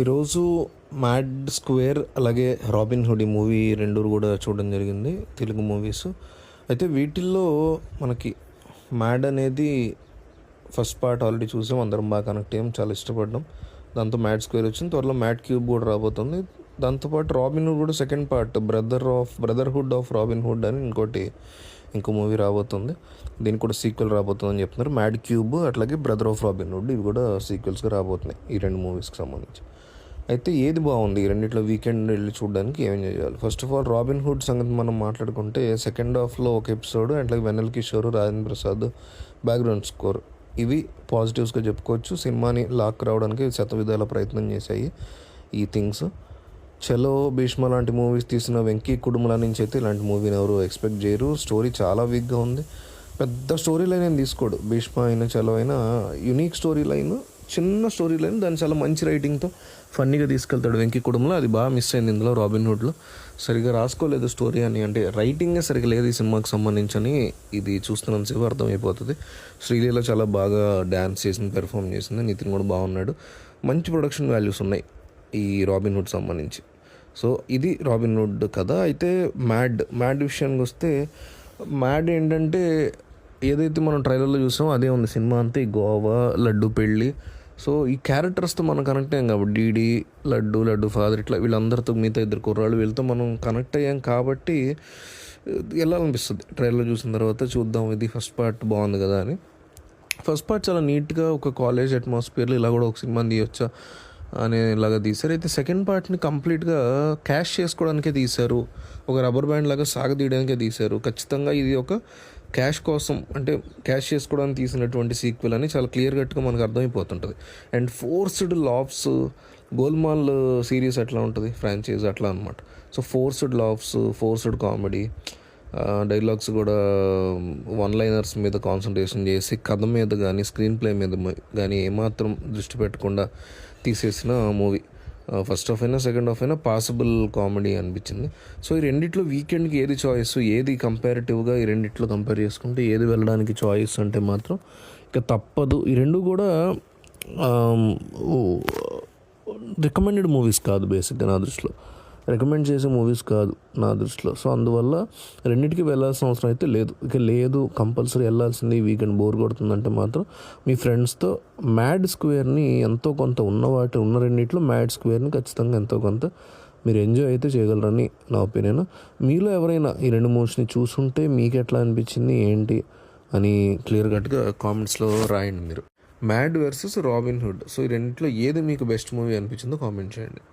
ఈరోజు mad square అలాగే robin hood ఈ మూవీ రెండు కూడా చూడడం జరిగింది, తెలుగు మూవీస్. అయితే వీటిల్లో మనకి మ్యాడ్ అనేది ఫస్ట్ పార్ట్ ఆల్రెడీ చూసాం, అందరం బాగా కనెక్ట్ అయ్యాం, చాలా ఇష్టపడ్డాం. దాంతో మ్యాడ్ స్క్వేర్ వచ్చింది, త్వరలో మ్యాడ్ క్యూబ్ కూడా రాబోతుంది. దాంతోపాటు రాబిన్ హుడ్ కూడా second part brotherhood of robin hood అని ఇంకో మూవీ రాబోతుంది. దీనికి కూడా సీక్వెల్ రాబోతుందని చెప్తున్నారు. మ్యాడ్ క్యూబ్ అట్లాగే బ్రదర్ ఆఫ్ రాబిన్ హుడ్ ఇవి కూడా సీక్వెల్స్గా రాబోతున్నాయి ఈ రెండు మూవీస్కి సంబంధించి. అయితే ఏది బాగుంది ఈ రెండిట్లో వీకెండ్ వెళ్ళి చూడడానికి ఏం చేయాలి? First of all robin hood సంగతి మనం మాట్లాడుకుంటే సెకండ్ హాఫ్లో ఒక ఎపిసోడ్ అట్లాగే వెన్నెల కిషోర్, రాజేంద్ర ప్రసాద్ బ్యాక్గ్రౌండ్ స్కోర్ ఇవి పాజిటివ్స్గా చెప్పుకోవచ్చు. సినిమాని లాక్ రావడానికి శతవిధాల ప్రయత్నం చేశాయి ఈ థింగ్స్. చలో, భీష్మ లాంటి మూవీస్ తీసిన వెంకీ కుటుంబాల నుంచి అయితే ఇలాంటి మూవీని ఎవరు ఎక్స్పెక్ట్ చేయరు. స్టోరీ చాలా వీక్గా ఉంది, పెద్ద స్టోరీ లైన్ ఏం తీసుకోడు. భీష్మ అయినా చలో అయినా యునీక్ స్టోరీ లైన్, చిన్న స్టోరీ లైన్, దాన్ని చాలా మంచి రైటింగ్తో ఫన్నీగా తీసుకెళ్తాడు వెంకీ కుటుంబంలో. అది బాగా మిస్ అయింది ఇందులో. రాబిన్ హుడ్లో సరిగా రాసుకోలేదు స్టోరీ అని, అంటే రైటింగే సరిగా లేదు ఈ సినిమాకి సంబంధించి. ఇది చూస్తున్నంతసేపు అర్థమైపోతుంది. శ్రీలీల చాలా బాగా డ్యాన్స్ చేసింది, పెర్ఫామ్ చేసింది. నితిన్ కూడా బాగున్నాడు. మంచి ప్రొడక్షన్ వాల్యూస్ ఉన్నాయి ఈ రాబిన్ హుడ్ సంబంధించి. సో ఇది రాబిన్ హుడ్ కథ. అయితే మ్యాడ్ విషయానికి వస్తే, మ్యాడ్ ఏంటంటే ఏదైతే మనం ట్రైలర్లో చూసామో అదే ఉంది సినిమా అంతా. ఈ గోవా, లడ్డు పెళ్ళి, సో ఈ క్యారెక్టర్స్తో మనం కనెక్ట్ అయ్యాం కాబట్టి, డీడీ, లడ్డు ఫాదర్, ఇట్లా వీళ్ళందరితో, మిగతా ఇద్దరు కుర్రాళ్ళు, వీళ్ళతో మనం కనెక్ట్ అయ్యాం కాబట్టి వెళ్ళాలనిపిస్తుంది. ట్రైలర్ చూసిన తర్వాత చూద్దాం, ఇది ఫస్ట్ పార్ట్ బాగుంది కదా అని. ఫస్ట్ పార్ట్ చాలా నీట్గా ఒక కాలేజ్ అట్మాస్ఫియర్లో ఇలా కూడా ఒక సినిమాని తీయొచ్చా అనేలాగా తీశారు. అయితే సెకండ్ పార్ట్ని కంప్లీట్గా క్యాష్ చేసుకోవడానికే తీశారు, ఒక రబ్బర్ బ్యాండ్ లాగా సాగదీయడానికే తీశారు. ఖచ్చితంగా ఇది ఒక క్యాష్ కోసం, అంటే క్యాష్ చేసుకోవడానికి తీసినటువంటి సీక్వెల్ అని చాలా క్లియర్ కట్గా మనకు అర్థమైపోతుంటుంది. And forced laughs, Golmaal series ఎట్లా ఉంటుంది ఫ్రాంచైజ్ అట్లా అనమాట. So forced laughs, forced comedy, dialogues కూడా వన్ లైనర్స్ మీద కాన్సన్ట్రేషన్ చేసి కథ మీద కానీ స్క్రీన్ ప్లే మీద కానీ ఏమాత్రం దృష్టి పెట్టకుండా తీసేసిన మూవీ. ఫస్ట్ హాఫ్ అయినా సెకండ్ హాఫ్ అయినా పాసిబుల్ కామెడీ అనిపించింది. సో ఈ రెండిట్లో వీకెండ్కి ఏది చాయిస్, ఏది కంపారిటివ్గా ఈ రెండిట్లో కంపేర్ చేసుకుంటే ఏది వెళ్ళడానికి చాయిస్ అంటే మాత్రం ఇక తప్పదు. ఈ రెండు కూడా రికమెండెడ్ మూవీస్ కాదు, బేసిక్గా నా దృష్టిలో రికమెండ్ చేసే మూవీస్ కాదు నా దృష్టిలో. సో అందువల్ల రెండింటికి వెళ్ళాల్సిన అవసరం అయితే లేదు. కంపల్సరీ వెళ్ళాల్సింది. ఈ వీకెండ్ బోర్ కొడుతుందంటే మాత్రం మీ ఫ్రెండ్స్తో మ్యాడ్ స్క్వేర్ని ఎంతో కొంత ఉన్న రెండింటిలో మ్యాడ్ స్క్వేర్ని ఖచ్చితంగా ఎంతో కొంత మీరు ఎంజాయ్ అయితే చేయగలరని నా ఒపీనియన్. మీలో ఎవరైనా ఈ రెండు మూవీస్ని చూసుంటే మీకు ఎట్లా అనిపించింది ఏంటి అని క్లియర్ కట్గా కామెంట్స్లో రాయండి మీరు. Mad versus robin hood, so ఈ రెండింటిలో ఏది మీకు బెస్ట్ మూవీ అనిపించిందో కామెంట్ చేయండి.